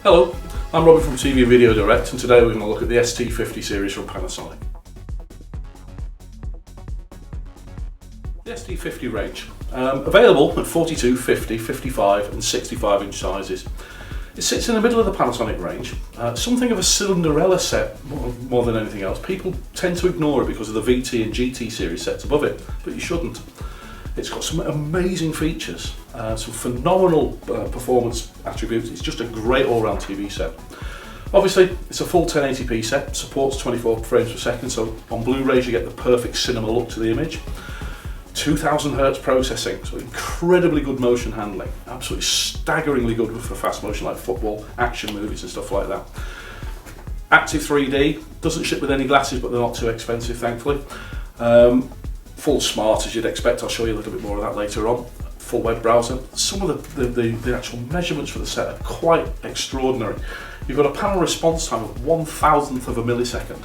Hello, I'm Robin from TV and Video Direct, and today we're going to look at the ST50 series from Panasonic. The ST50 range, available at 42, 50, 55 and 65 inch sizes. It sits in the middle of the Panasonic range, something of a Cinderella set more than anything else. People tend to ignore it because of the VT and GT series sets above it, but you shouldn't. It's got some amazing features, some phenomenal performance attributes. It's just a great all-round TV set. Obviously, it's a full 1080p set, supports 24 frames per second, so on Blu-rays you get the perfect cinema look to the image. 2000 Hz processing, so incredibly good motion handling, absolutely staggeringly good for fast motion like football, action movies and stuff like that. Active 3D, doesn't ship with any glasses, but they're not too expensive, thankfully. Full smart, as you'd expect. I'll show you a little bit more of that later on. Full web browser. Some of the actual measurements for the set are quite extraordinary. You've got a panel response time of 1/1000th of a millisecond.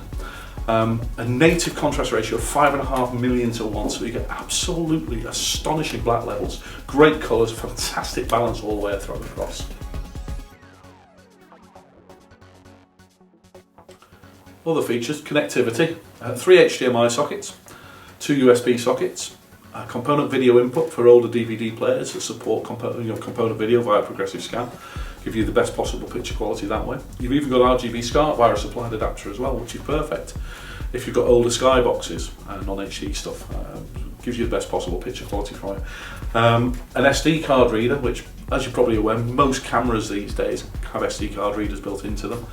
A native contrast ratio of 5.5 million to 1, so you get absolutely astonishing black levels, great colours, fantastic balance all the way through across. Other features: connectivity, 3 HDMI sockets, 2 USB sockets, component video input for older DVD players that support component video via progressive scan, give you the best possible picture quality that way. You've even got RGB SCART via a supplied adapter as well, which is perfect if you've got older Skyboxes and non-HD stuff. Gives you the best possible picture quality from it. An SD card reader, which, as you're probably aware, most cameras these days have SD card readers built into them.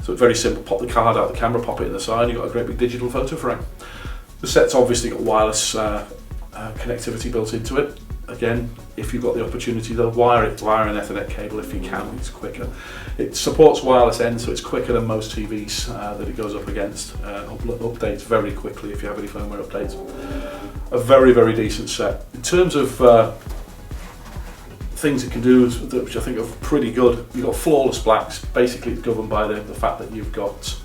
So it's very simple, pop the card out the camera, pop it in the side, you've got a great big digital photo frame. The set's obviously got wireless connectivity built into it. Again, if you've got the opportunity though, wire it via an Ethernet cable if you can, it's quicker. It supports wireless end, so it's quicker than most TVs that it goes up against. Updates very quickly if you have any firmware updates. A very, very decent set. In terms of things it can do, which I think are pretty good, you've got flawless blacks. Basically it's governed by the fact that you've got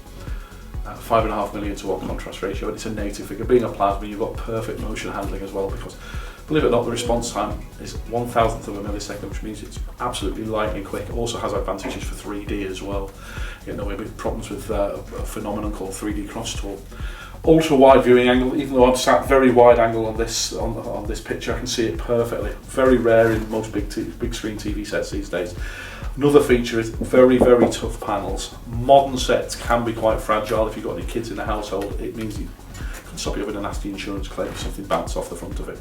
5.5 million to 1 contrast ratio, and it's a native figure. Being a plasma, you've got perfect motion handling as well, because believe it or not, the response time is 1/1000th of a millisecond, which means it's absolutely lightning quick. It also has advantages for 3D as well. You know, we have problems with a phenomenon called 3D cross talk. Ultra wide viewing angle, even though I'm sat very wide angle on this picture, I can see it perfectly. Very rare in most big screen TV sets these days. Another feature is very, very tough panels. Modern sets can be quite fragile. If you've got any kids in the household, it means you can stop you having a nasty insurance claim if something bounces off the front of it.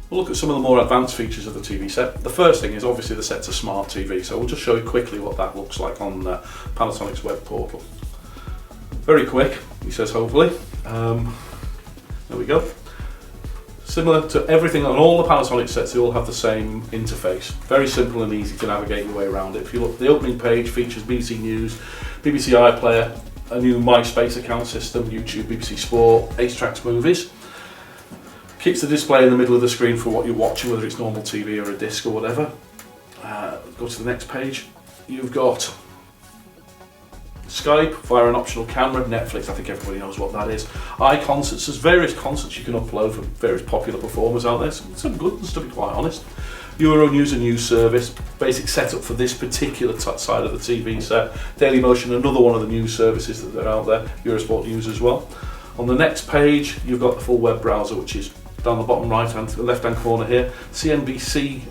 We'll look at some of the more advanced features of the TV set. The first thing is obviously the set's a smart TV, so we'll just show you quickly what that looks like on Panasonic's web portal. Very quick, he says, hopefully. There we go. Similar to everything on all the Panasonic sets, they all have the same interface. Very simple and easy to navigate your way around it. If you look, the opening page features BBC News, BBC iPlayer, a new MySpace account system, YouTube, BBC Sport, Ace Tracks Movies. Keeps the display in the middle of the screen for what you're watching, whether it's normal TV or a disc or whatever. Go to the next page. You've got Skype via an optional camera, Netflix, I think everybody knows what that is. iConcerts, there's various concerts you can upload from various popular performers out there, some good ones to be quite honest. Euronews, a news service, basic setup for this particular side of the TV set. Dailymotion, another one of the news services that are out there, Eurosport News as well. On the next page, you've got the full web browser, which is down the bottom left-hand corner here. CNBC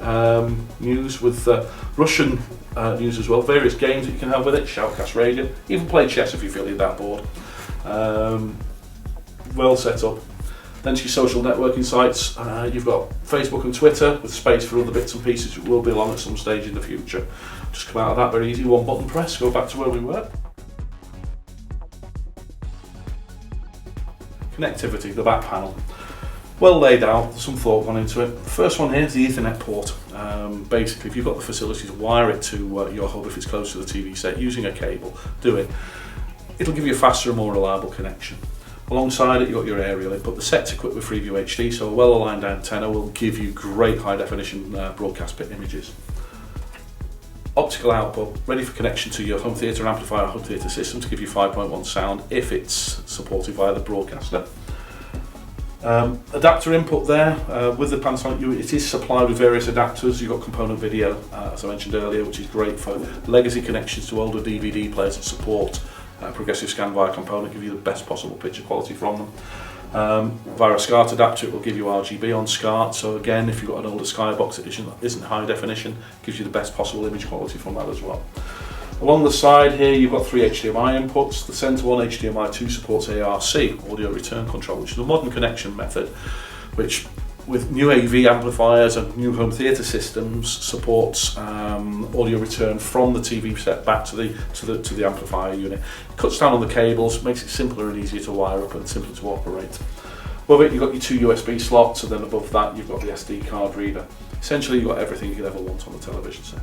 news with Russian news as well. Various games that you can have with it. Shoutcast radio. Even play chess if you feel you're that bored. Well set up. Then to your social networking sites. You've got Facebook and Twitter with space for other bits and pieces which will be along at some stage in the future. Just come out of that very easy. One button press. Go back to where we were. Connectivity. The back panel. Well laid out, some thought gone into it. The first one here is the Ethernet port. Basically, if you've got the facility to wire it to your hub if it's close to the TV set using a cable, do it. It'll give you a faster and more reliable connection. Alongside it, you've got your aerial input. The set's equipped with Freeview HD, so a well-aligned antenna will give you great high-definition broadcast bit images. Optical output, ready for connection to your home theatre amplifier or home theatre system to give you 5.1 sound if it's supported via the broadcaster. Adapter input there, with the Panasonic unit, it is supplied with various adapters. You've got component video, as I mentioned earlier, which is great for legacy connections to older DVD players that support progressive scan via component, give you the best possible picture quality from them. Via a SCART adapter, it will give you RGB on SCART, so again, if you've got an older Skybox that isn't high definition, gives you the best possible image quality from that as well. Along the side here, you've got 3 HDMI inputs. The centre one, HDMI 2, supports ARC, audio return control, which is a modern connection method, which with new AV amplifiers and new home theatre systems supports audio return from the TV set back to the amplifier unit. It cuts down on the cables, makes it simpler and easier to wire up and simpler to operate. Above it, you've got your 2 USB slots, and then above that, you've got the SD card reader. Essentially, you've got everything you could ever want on the television set.